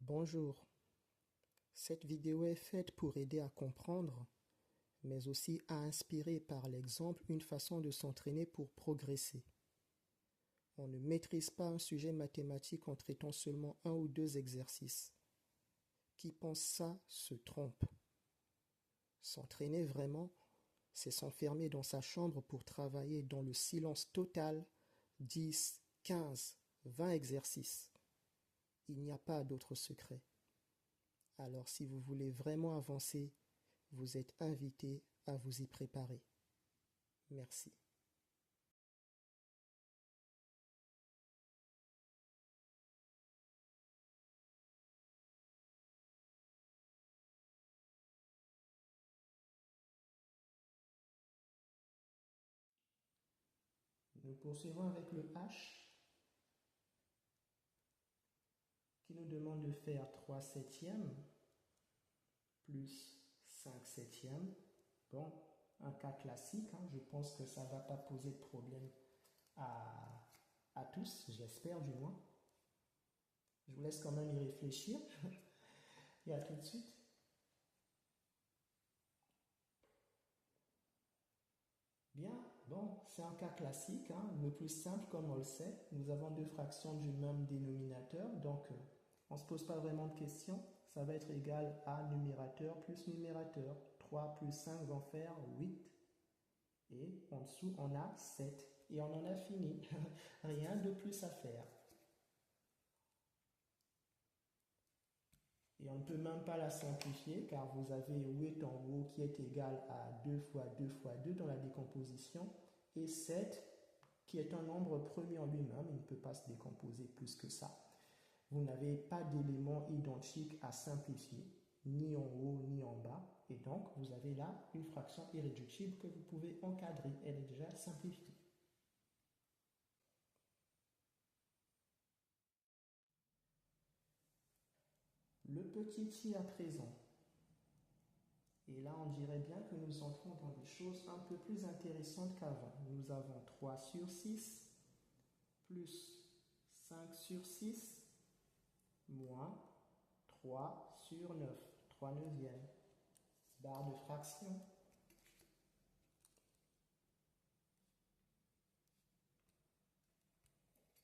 Bonjour, cette vidéo est faite pour aider à comprendre, mais aussi à inspirer par l'exemple une façon de s'entraîner pour progresser. On ne maîtrise pas un sujet mathématique en traitant seulement un ou deux exercices. Qui pense ça se trompe. S'entraîner vraiment, c'est s'enfermer dans sa chambre pour travailler dans le silence total 10, 15, 20 exercices. Il n'y a pas d'autre secret. Alors si vous voulez vraiment avancer, vous êtes invité à vous y préparer. Merci. Nous poursuivons avec le H qui nous demande de faire 3 septièmes plus 5 septièmes. Bon, un cas classique, je pense que ça ne va pas poser de problème à tous, j'espère du moins. Je vous laisse quand même y réfléchir et à tout de suite. Bien, bon, c'est un cas classique, le plus simple comme on le sait. Nous avons deux fractions du même dénominateur, donc on ne se pose pas vraiment de questions. Ça va être égal à numérateur plus numérateur. 3 plus 5 vont faire 8. Et en dessous, on a 7. Et on en a fini. Rien de plus à faire. Et on ne peut même pas la simplifier car vous avez 8 en haut qui est égal à 2 fois 2 fois 2 dans la décomposition et 7 qui est un nombre premier en lui-même, il ne peut pas se décomposer plus que ça. Vous n'avez pas d'éléments identiques à simplifier, ni en haut ni en bas, et donc vous avez là une fraction irréductible que vous pouvez encadrer, elle est déjà simplifiée. Le petit i à présent. Et là, on dirait bien que nous entrons dans des choses un peu plus intéressantes qu'avant. Nous avons 3 sur 6 plus 5 sur 6 moins 3 sur 9, 3 neuvièmes. Barre de fraction.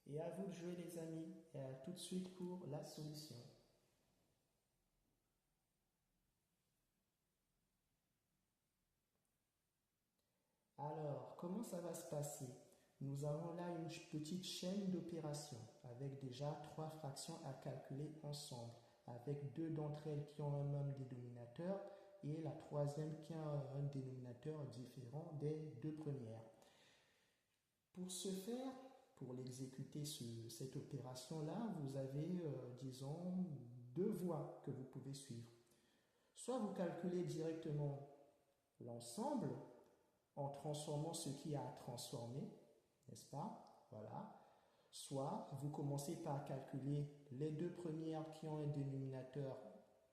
Et à vous de jouer les amis, et à tout de suite pour la solution. Alors, comment ça va se passer? Nous avons là une petite chaîne d'opérations avec déjà 3 fractions à calculer ensemble, avec 2 d'entre elles qui ont un même dénominateur et la troisième qui a un dénominateur différent des deux premières. Pour ce faire, pour l'exécuter cette opération-là, vous avez, disons, 2 voies que vous pouvez suivre. Soit vous calculez directement l'ensemble en transformant ce qu'il y a à transformer, n'est-ce pas? Voilà. Soit vous commencez par calculer les 2 premières qui ont un dénominateur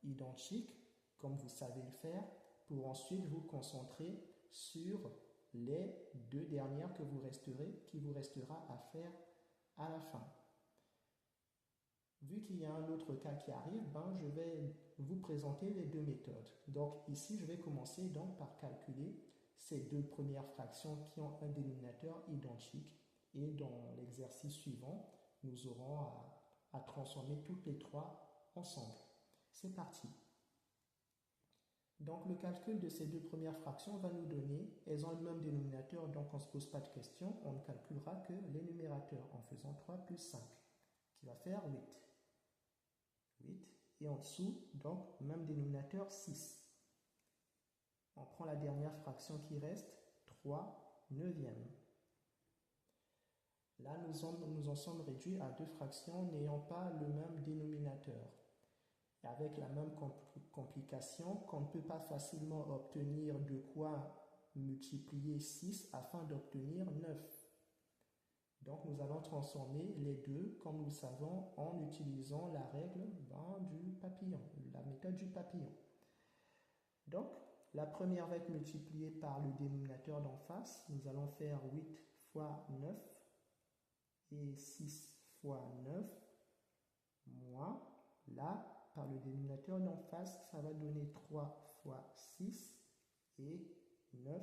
identique, comme vous savez le faire, pour ensuite vous concentrer sur les 2 dernières qui vous restera à faire à la fin. Vu qu'il y a un autre cas qui arrive, je vais vous présenter les 2 méthodes. Donc ici, je vais commencer donc par calculer ces 2 premières fractions qui ont un dénominateur identique. Et dans l'exercice suivant, nous aurons à transformer toutes les 3 ensemble. C'est parti. Donc le calcul de ces 2 premières fractions va nous donner, elles ont le même dénominateur, donc on ne se pose pas de questions, on ne calculera que les numérateurs en faisant 3 plus 5, qui va faire 8. 8. Et en dessous, donc, même dénominateur 6. On prend la dernière fraction qui reste, 3 neuvièmes. Là, nous en sommes réduits à 2 fractions n'ayant pas le même dénominateur. Et avec la même complication qu'on ne peut pas facilement obtenir de quoi multiplier 6 afin d'obtenir 9. Donc nous allons transformer les deux, comme nous le savons, en utilisant la règle du papillon, la méthode du papillon. Donc la première va être multipliée par le dénominateur d'en face. Nous allons faire 8 fois 9 et 6 fois 9 moins la par le dénominateur d'en face, ça va donner 3 fois 6 et 9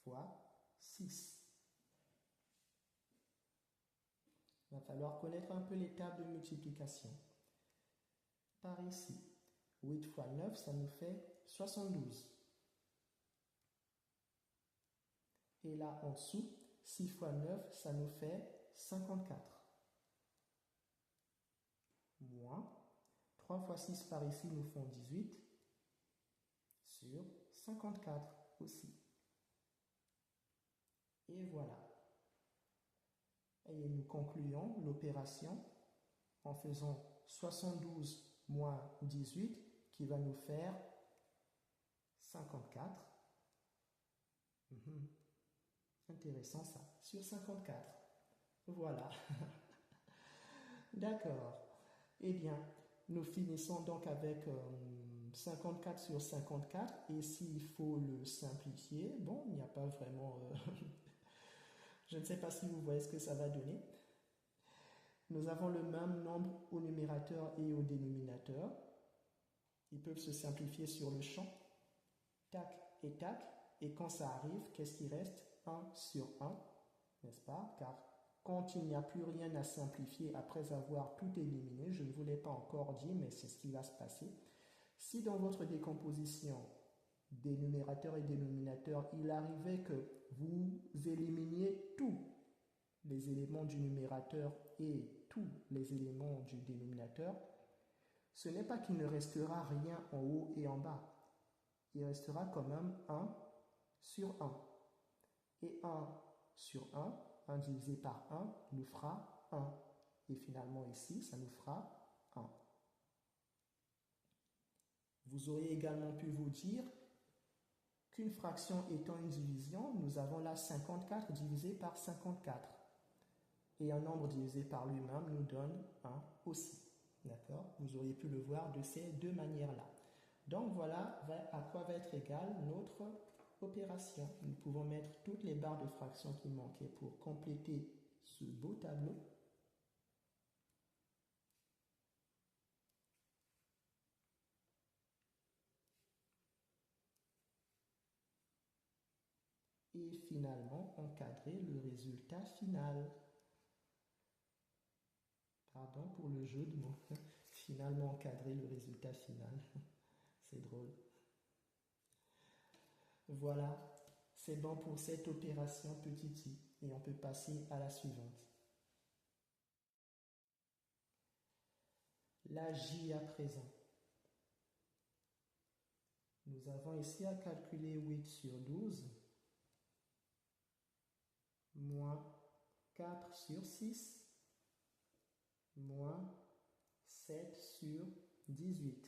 fois 6. Il va falloir connaître un peu les tables de multiplication. Par ici, 8 fois 9, ça nous fait 72. Et là, en dessous, 6 fois 9, ça nous fait 54. Moins 3 fois 6 par ici nous font 18 sur 54 aussi. Et voilà. Et nous concluons l'opération en faisant 72 moins 18 qui va nous faire 54. Intéressant ça, sur 54. Voilà. D'accord. Eh bien, nous finissons donc avec 54 sur 54. Et s'il faut le simplifier, bon, il n'y a pas vraiment... je ne sais pas si vous voyez ce que ça va donner. Nous avons le même nombre au numérateur et au dénominateur. Ils peuvent se simplifier sur le champ. Tac et tac. Et quand ça arrive, qu'est-ce qui reste? 1 sur 1, n'est-ce pas? Car quand il n'y a plus rien à simplifier après avoir tout éliminé, je ne vous l'ai pas encore dit, mais c'est ce qui va se passer. Si dans votre décomposition des numérateurs et dénominateurs, il arrivait que vous éliminiez tous les éléments du numérateur et tous les éléments du dénominateur, ce n'est pas qu'il ne restera rien en haut et en bas. Il restera quand même 1 sur 1. Et 1 sur 1 divisé par 1 nous fera 1. Et finalement ici, ça nous fera 1. Vous auriez également pu vous dire qu'une fraction étant une division, nous avons là 54 divisé par 54. Et un nombre divisé par lui-même nous donne 1 aussi. D'accord? Vous auriez pu le voir de ces deux manières-là. Donc voilà à quoi va être égale notre opération. Nous pouvons mettre toutes les barres de fractions qui manquaient pour compléter ce beau tableau. Et finalement encadrer le résultat final. Pardon pour le jeu de mots. Finalement encadrer le résultat final. C'est drôle. Voilà, c'est bon pour cette opération petit i. Et on peut passer à la suivante. La j à présent. Nous avons ici à calculer 8 sur 12, moins 4 sur 6, moins 7 sur 18.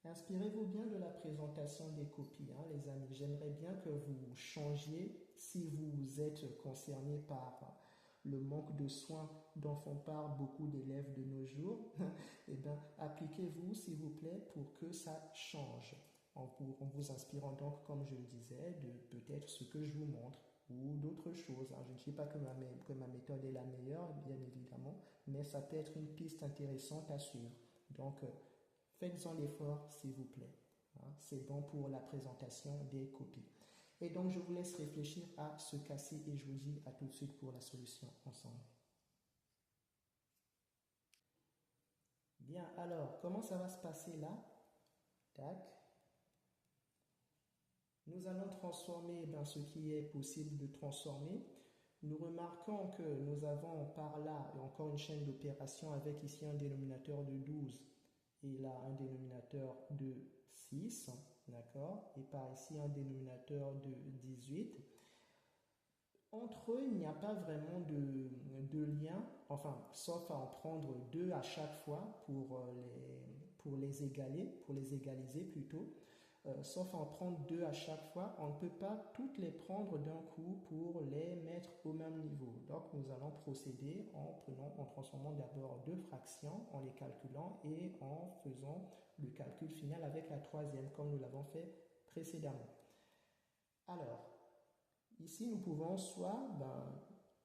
Inspirez-vous bien de la présentation des copies, hein, les amis. J'aimerais bien que vous changiez, si vous êtes concerné par le manque de soins dont font part beaucoup d'élèves de nos jours. Eh bien, appliquez-vous, s'il vous plaît, pour que ça change. En vous inspirant donc, comme je le disais, de peut-être ce que je vous montre ou d'autres choses. Je ne dis pas que ma méthode est la meilleure, bien évidemment, mais ça peut être une piste intéressante à suivre. Donc, faites-en l'effort, s'il vous plaît. C'est bon pour la présentation des copies. Et donc, je vous laisse réfléchir à ce cas-ci et je vous dis à tout de suite pour la solution ensemble. Bien, alors, comment ça va se passer là? Tac. Nous allons transformer ce qui est possible de transformer. Nous remarquons que nous avons par là encore une chaîne d'opérations avec ici un dénominateur de 12 et là un dénominateur de 6, d'accord? Et par ici un dénominateur de 18. Entre eux, il n'y a pas vraiment de lien, enfin, sauf à en prendre deux à chaque fois pour les égaliser plutôt. Sauf à en prendre deux à chaque fois, on ne peut pas toutes les prendre d'un coup pour les mettre au même niveau. Donc nous allons procéder en transformant d'abord deux fractions, en les calculant et en faisant le calcul final avec la troisième, comme nous l'avons fait précédemment. Alors, ici nous pouvons soit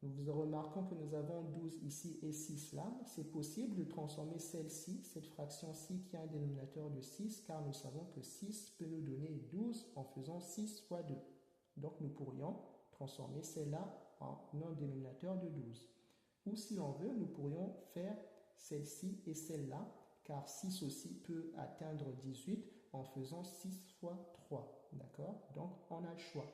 Nous remarquons que nous avons 12 ici et 6 là. C'est possible de transformer celle-ci, cette fraction-ci qui a un dénominateur de 6, car nous savons que 6 peut nous donner 12 en faisant 6 fois 2. Donc nous pourrions transformer celle-là en un dénominateur de 12. Ou si l'on veut, nous pourrions faire celle-ci et celle-là, car 6 aussi peut atteindre 18 en faisant 6 fois 3. D'accord? Donc on a le choix.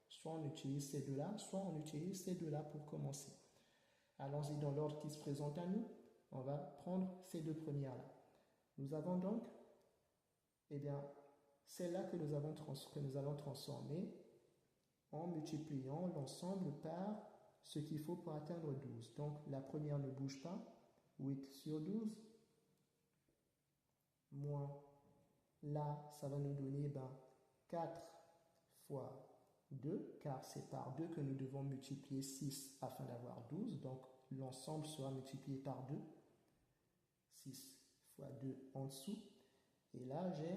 Soit on utilise ces deux-là, soit on utilise ces deux-là pour commencer. Allons-y dans l'ordre qui se présente à nous. On va prendre ces deux premières-là. Nous avons donc, celle-là que nous allons transformer en multipliant l'ensemble par ce qu'il faut pour atteindre 12. Donc la première ne bouge pas. 8 sur 12. Moins, là, ça va nous donner 4 fois 2, car c'est par 2 que nous devons multiplier 6 afin d'avoir 12. Donc, l'ensemble sera multiplié par 2. 6 fois 2 en dessous. Et là, j'ai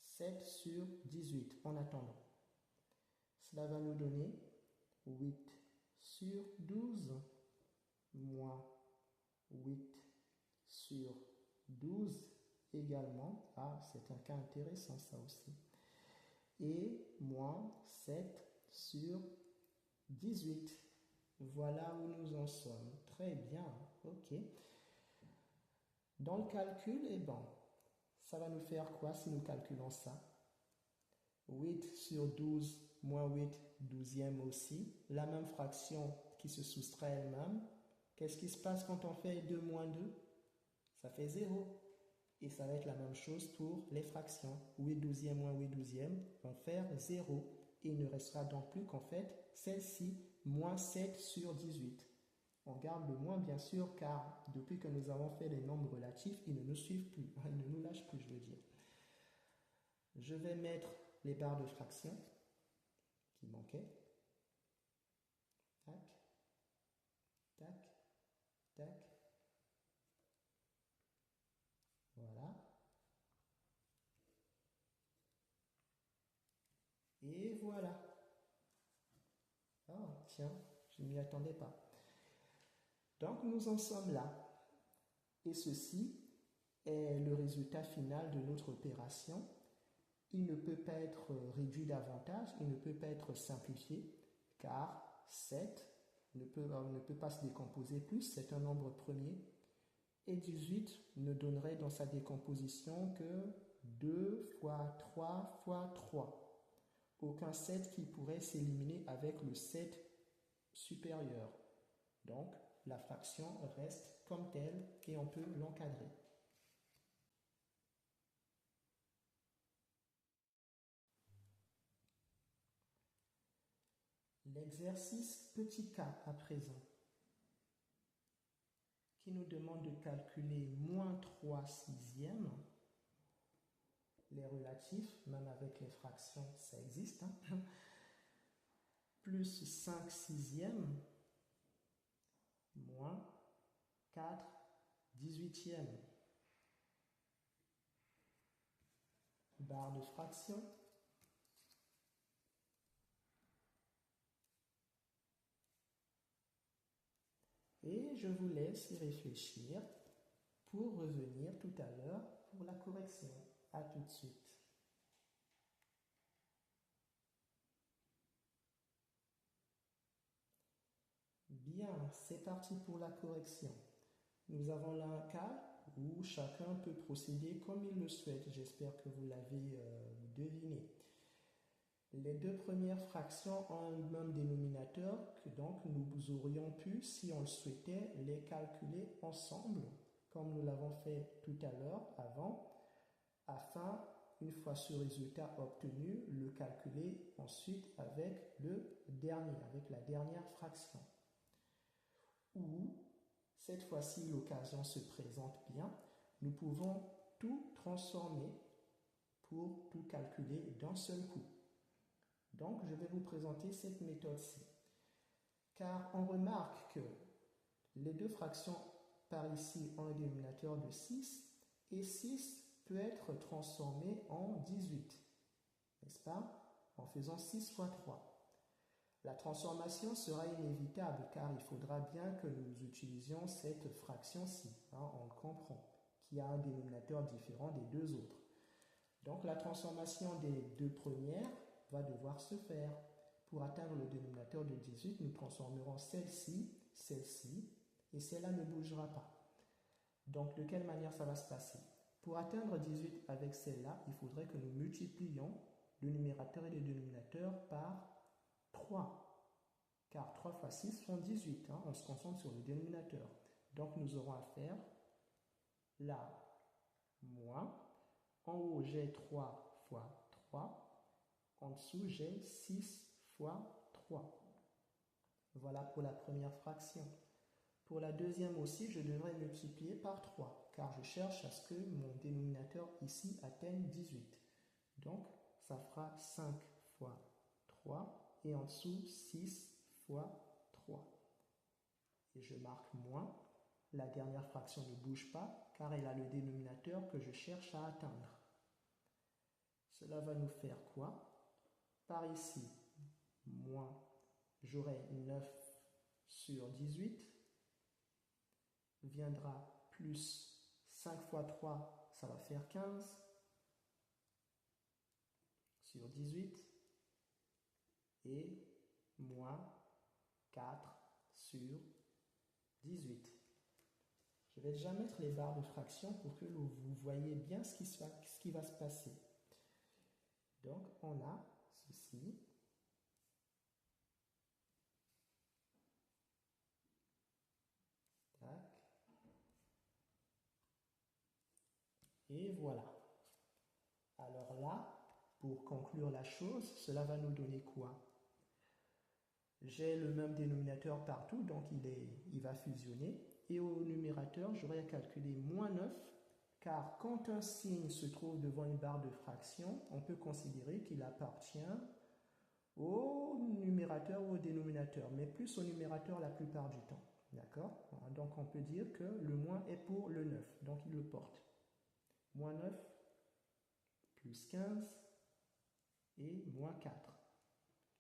7 sur 18 en attendant. Cela va nous donner 8 sur 12 moins 8 sur 12 également. Ah, c'est un cas intéressant ça aussi. Et moins 7 sur 18. Voilà où nous en sommes. Très bien, ok. Dans le calcul, ça va nous faire quoi si nous calculons ça? 8 sur 12 moins 8 douzième aussi. La même fraction qui se soustrait elle-même. Qu'est-ce qui se passe quand on fait 2 moins 2? Ça fait 0. Et ça va être la même chose pour les fractions. 8 douzième moins 8 douzième vont faire 0. Et il ne restera donc plus qu'en fait celle-ci, moins 7 sur 18. On garde le moins bien sûr car depuis que nous avons fait les nombres relatifs, ils ne nous suivent plus. Ils ne nous lâchent plus, je veux dire. Je vais mettre les barres de fraction qui manquaient. Tac, tac, tac. Voilà. Et voilà. Oh, tiens, je ne m'y attendais pas. Donc, nous en sommes là. Et ceci est le résultat final de notre opération. Il ne peut pas être réduit davantage, il ne peut pas être simplifié, car 7 ne peut pas se décomposer plus, c'est un nombre premier. Et 18 ne donnerait dans sa décomposition que 2 fois 3 fois 3. Aucun 7 qui pourrait s'éliminer avec le 7 supérieur. Donc, la fraction reste comme telle et on peut l'encadrer. L'exercice petit k à présent, qui nous demande de calculer moins 3 sixièmes. Les relatifs, même avec les fractions, ça existe. Plus 5 sixièmes, moins 4 18e. Barre de fraction. Et je vous laisse y réfléchir pour revenir tout à l'heure pour la correction. À tout de suite. Bien, c'est parti pour la correction. Nous avons là un cas où chacun peut procéder comme il le souhaite. J'espère que vous l'avez deviné. Les deux premières fractions ont un même dénominateur, que donc nous aurions pu, si on le souhaitait, les calculer ensemble, comme nous l'avons fait tout à l'heure, avant, afin, une fois ce résultat obtenu, le calculer ensuite avec le dernier, avec la dernière fraction. Ou, cette fois-ci, l'occasion se présente bien, nous pouvons tout transformer pour tout calculer d'un seul coup. Donc, je vais vous présenter cette méthode-ci. Car on remarque que les deux fractions par ici ont un dénominateur de 6 et 6 peut être transformé en 18, n'est-ce pas? En faisant 6 fois 3. La transformation sera inévitable car il faudra bien que nous utilisions cette fraction-ci, on le comprend, qui a un dénominateur différent des deux autres. Donc la transformation des deux premières va devoir se faire. Pour atteindre le dénominateur de 18, nous transformerons celle-ci, celle-ci, et celle-là ne bougera pas. Donc de quelle manière ça va se passer? Pour atteindre 18 avec celle-là, il faudrait que nous multiplions le numérateur et le dénominateur par 3. Car 3 fois 6 font 18. On se concentre sur le dénominateur. Donc nous aurons à faire là, moins. En haut, j'ai 3 fois 3. En dessous, j'ai 6 fois 3. Voilà pour la première fraction. Pour la deuxième aussi, je devrais multiplier par 3, car je cherche à ce que mon dénominateur ici atteigne 18. Donc, ça fera 5 fois 3, et en dessous, 6 fois 3. Et je marque moins. La dernière fraction ne bouge pas, car elle a le dénominateur que je cherche à atteindre. Cela va nous faire quoi? Par ici, moins, j'aurai 9 sur 18, viendra plus 5 fois 3, ça va faire 15 sur 18, et moins 4 sur 18. Je vais déjà mettre les barres de fraction pour que vous voyez bien ce qui va se passer. Donc, on a ceci. Tac. Et voilà. Alors là, pour conclure la chose, cela va nous donner quoi? J'ai le même dénominateur partout, donc il va fusionner. Et au numérateur, j'aurai à calculer moins 9, car quand un signe se trouve devant une barre de fraction, on peut considérer qu'il appartient au numérateur ou au dénominateur, mais plus au numérateur la plupart du temps. D'accord? Donc on peut dire que le moins est pour le 9, donc il le porte. Moins 9, plus 15 et moins 4.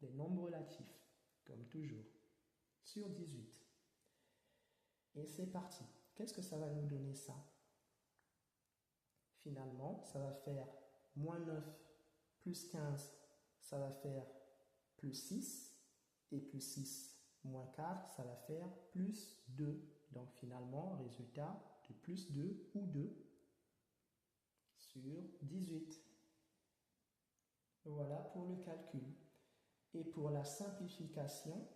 Les nombres relatifs, comme toujours, sur 18. Et c'est parti. Qu'est-ce que ça va nous donner ça? Finalement, ça va faire moins 9 plus 15, ça va faire plus 6, et plus 6 moins 4, ça va faire plus 2. Donc finalement, résultat de plus 2 ou 2 sur 18. Voilà pour le calcul. Et pour la simplification,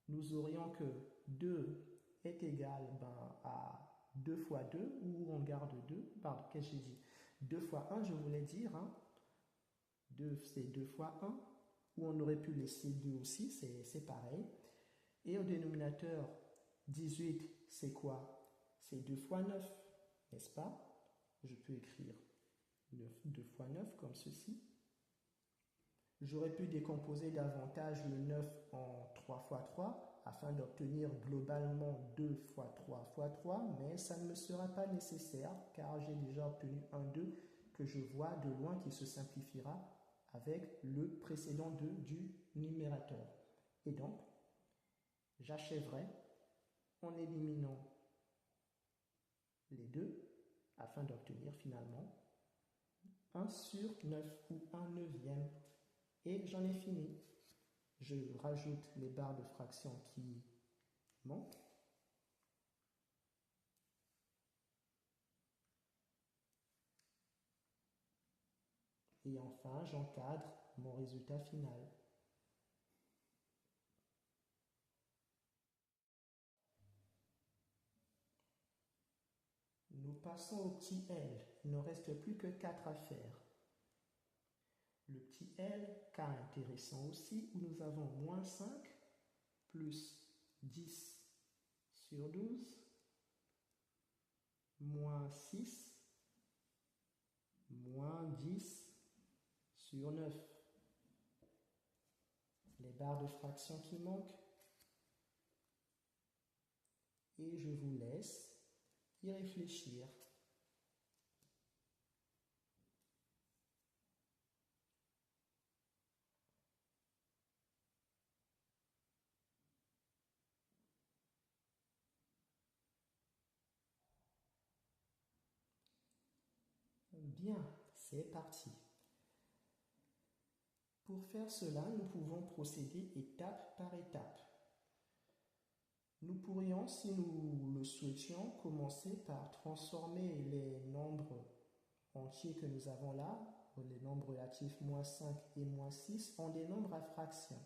nous aurions que 2 est égal à 2 fois 2, où on garde 2. Pardon, qu'est-ce que j'ai dit? 2 fois 1, je voulais dire. 2, c'est 2 fois 1. Ou on aurait pu laisser 2 aussi, c'est pareil. Et au dénominateur, 18, c'est quoi? C'est 2 fois 9, n'est-ce pas? Je peux écrire 2 fois 9 comme ceci. J'aurais pu décomposer davantage le 9 en 3 fois 3 afin d'obtenir globalement 2 fois 3 fois 3, mais ça ne me sera pas nécessaire car j'ai déjà obtenu un 2 que je vois de loin qui se simplifiera avec le précédent 2 du numérateur. Et donc, j'achèverai en éliminant les deux afin d'obtenir finalement 1 sur 9 ou 1 neuvième. Et j'en ai fini. Je rajoute les barres de fraction qui manquent. Et enfin, j'encadre mon résultat final. Nous passons au petit L. Il ne reste plus que 4 à faire. Le petit L, cas intéressant aussi, où nous avons moins 5 plus 10 sur 12, moins 6, moins 10 sur 9. Les barres de fraction qui manquent. Et je vous laisse y réfléchir. Bien, c'est parti. Pour faire cela, nous pouvons procéder étape par étape. Nous pourrions, si nous le souhaitions, commencer par transformer les nombres entiers que nous avons là, les nombres relatifs -5 et -6, en des nombres à fractions.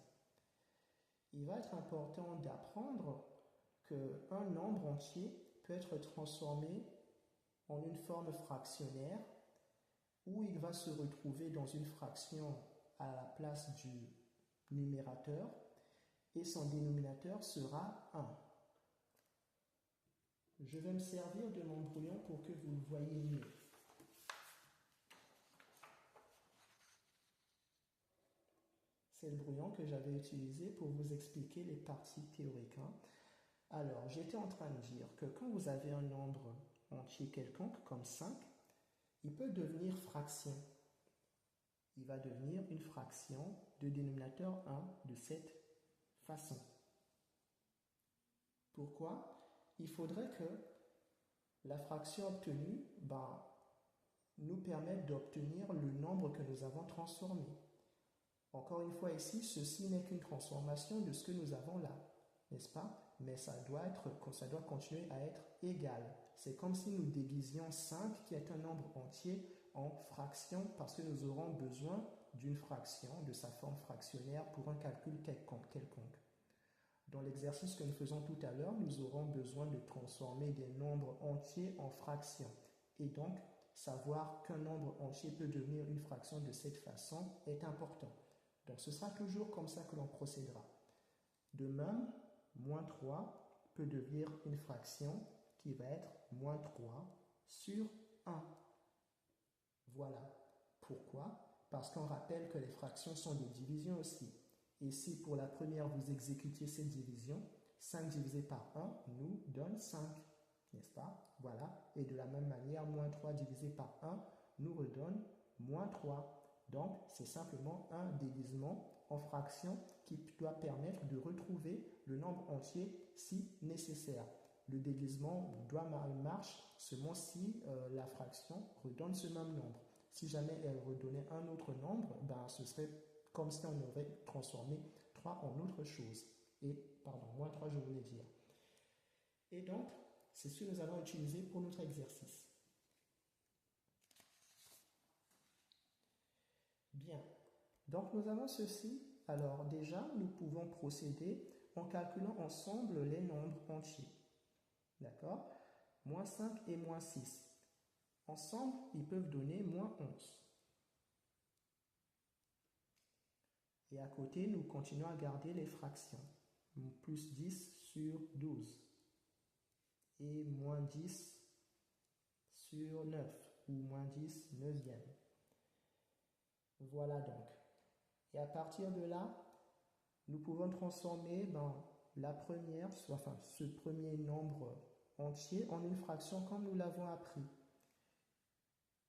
Il va être important d'apprendre qu'un nombre entier peut être transformé en une forme fractionnaire où il va se retrouver dans une fraction à la place du numérateur et son dénominateur sera 1. Je vais me servir de mon brouillon pour que vous le voyez mieux. C'est le brouillon que j'avais utilisé pour vous expliquer les parties théoriques. Alors, j'étais en train de dire que quand vous avez un nombre entier quelconque, comme 5, il peut devenir fraction. Il va devenir une fraction de dénominateur 1 de cette façon. Pourquoi? Il faudrait que la fraction obtenue nous permette d'obtenir le nombre que nous avons transformé. Encore une fois ici, ceci n'est qu'une transformation de ce que nous avons là, n'est-ce pas? Mais ça doit continuer à être égal. C'est comme si nous déguisions 5, qui est un nombre entier, en fraction, parce que nous aurons besoin d'une fraction, de sa forme fractionnaire, pour un calcul quelconque. Dans l'exercice que nous faisons tout à l'heure, nous aurons besoin de transformer des nombres entiers en fractions. Et donc, savoir qu'un nombre entier peut devenir une fraction de cette façon est important. Donc, ce sera toujours comme ça que l'on procédera. De même, -3 peut devenir une fraction qui va être -3 sur 1. Voilà. Pourquoi? Parce qu'on rappelle que les fractions sont des divisions aussi. Et si pour la première vous exécutiez cette division, 5 divisé par 1 nous donne 5. N'est-ce pas? Voilà. Et de la même manière, -3 divisé par 1 nous redonne -3. Donc, c'est simplement un déguisement en fraction qui doit permettre de retrouver le nombre entier si nécessaire. Le déguisement marche seulement si la fraction redonne ce même nombre. Si jamais elle redonnait un autre nombre, ce serait comme si on aurait transformé 3 en autre chose. -3, je voulais dire. Et donc, c'est ce que nous allons utiliser pour notre exercice. Bien. Donc, nous avons ceci. Alors, déjà, nous pouvons procéder en calculant ensemble les nombres entiers. D'accord? -5 et -6. Ensemble, ils peuvent donner -11. Et à côté, nous continuons à garder les fractions. +10 sur 12. Et -10 sur 9. Ou -10 neuvième. Voilà donc. Et à partir de là, nous pouvons transformer ce premier nombre entier en une fraction comme nous l'avons appris.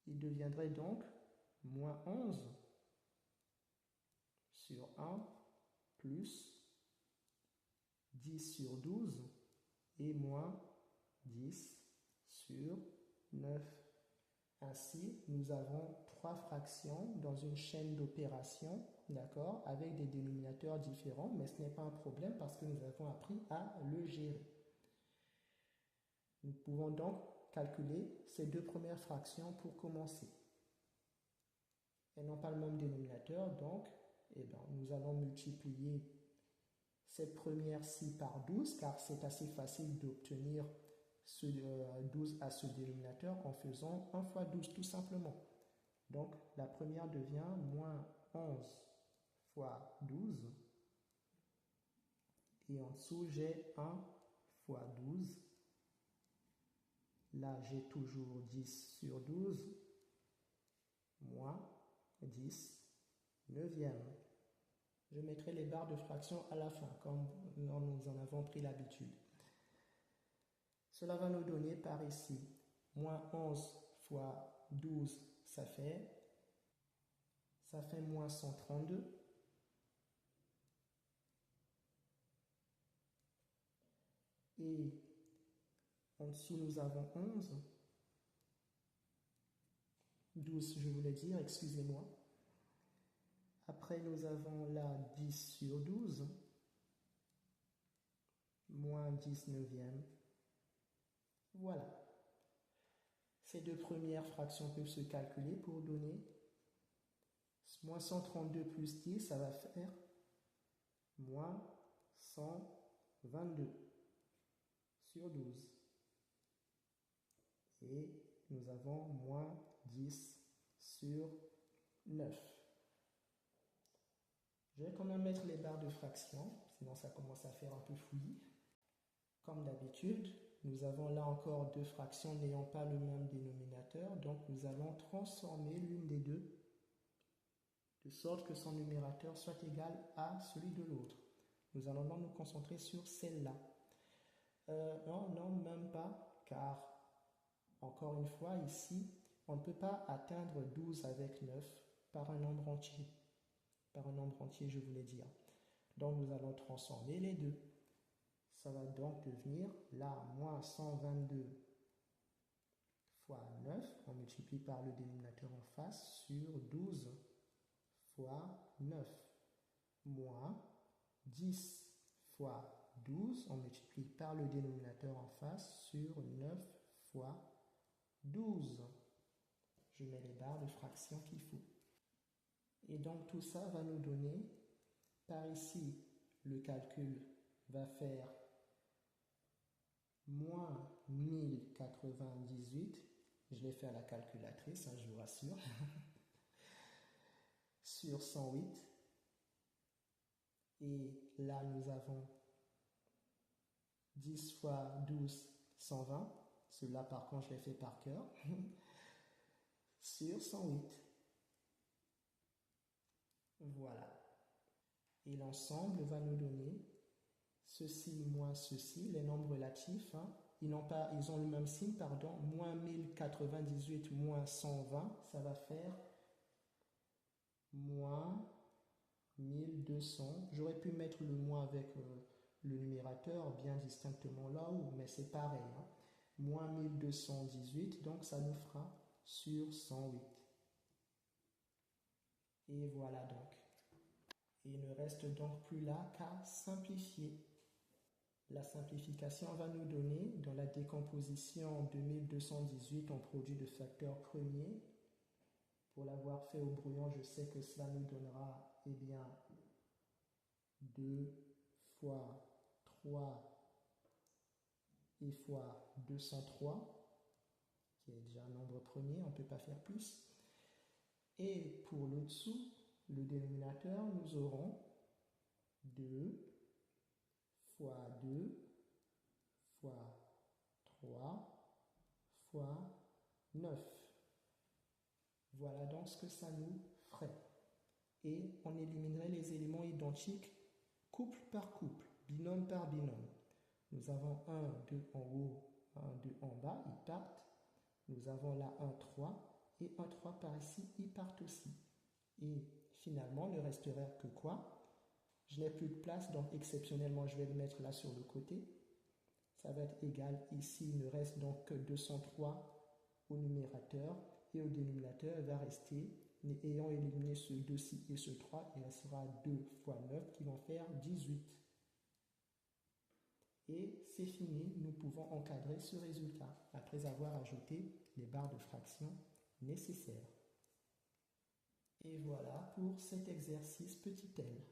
Il deviendrait donc -11 sur 1 plus 10 sur 12 et -10 sur 9. Ainsi, nous avons 3 fractions dans une chaîne d'opérations, d'accord, avec des dénominateurs différents, mais ce n'est pas un problème parce que nous avons appris à le gérer. Nous pouvons donc calculer ces 2 premières fractions pour commencer. Elles n'ont pas le même dénominateur, donc nous allons multiplier cette première-ci par 12, car c'est assez facile d'obtenir ce 12 à ce dénominateur en faisant 1 fois 12 tout simplement. Donc la première devient -11 fois 12. Et en dessous, j'ai 1 fois 12. Là, j'ai toujours 10 sur 12, moins 10 neuvième. Je mettrai les barres de fraction à la fin, comme nous en avons pris l'habitude. Cela va nous donner par ici, -11 fois 12, ça fait -132. Et en dessous, nous avons 11. 12, je voulais dire, excusez-moi. Après, nous avons là 10 sur 12, moins 19e. Voilà. Ces deux premières fractions peuvent se calculer pour donner moins 132 plus 10, ça va faire moins 122 sur 12. Et nous avons moins 10 sur 9. Je vais quand même mettre les barres de fraction, sinon ça commence à faire un peu fouillis. Comme d'habitude, nous avons là encore deux fractions n'ayant pas le même dénominateur, donc nous allons transformer l'une des deux de sorte que son numérateur soit égal à celui de l'autre. Nous allons donc nous concentrer sur celle-là. Non, même pas, car encore une fois, ici, on ne peut pas atteindre 12 avec 9 par un nombre entier. Par un nombre entier, je voulais dire. Donc, nous allons transformer les deux. Ça va donc devenir là, moins 122 fois 9, on multiplie par le dénominateur en face, sur 12 fois 9, moins 10 fois 12, on multiplie par le dénominateur en face, sur 9 fois 12. Je mets les barres de fraction qu'il faut. Et donc tout ça va nous donner, par ici, le calcul va faire moins 1098, je l'ai fait à la calculatrice, je vous rassure, sur 108. Et là, nous avons 10 fois 12, 120. Celui-là, par contre, je l'ai fait par cœur. Sur 108. Voilà. Et l'ensemble va nous donner ceci moins ceci, les nombres relatifs. Ils ont le même signe, pardon. Moins 1098 moins 120, ça va faire moins 1200. J'aurais pu mettre le moins avec le numérateur bien distinctement là-haut, mais c'est pareil. Moins 1218, donc ça nous fera sur 108. Et voilà donc. Et il ne reste donc plus là qu'à simplifier. La simplification va nous donner, dans la décomposition de 1218 en produit de facteurs premiers, pour l'avoir fait au brouillon, je sais que cela nous donnera, eh bien, 2 fois 3 et fois 203, qui est déjà un nombre premier, on ne peut pas faire plus. Et pour le dessous, le dénominateur, nous aurons 2 fois 2 fois 3 fois 9. Voilà donc ce que ça nous ferait. Et on éliminerait les éléments identiques couple par couple, binôme par binôme. Nous avons 1, 2 en haut, 1, 2 en bas, ils partent. Nous avons là 1, 3 et 1, 3 par ici, ils partent aussi. Et finalement, ne resterait que quoi? Je n'ai plus de place, donc exceptionnellement, je vais le mettre là sur le côté. Ça va être égal, ici, il ne reste donc que 203 au numérateur. Et au dénominateur, il va rester, ayant éliminé ce 2-ci et ce 3, il restera 2 fois 9 qui vont faire 18. Et c'est fini, nous pouvons encadrer ce résultat après avoir ajouté les barres de fraction nécessaires. Et voilà pour cet exercice petit L.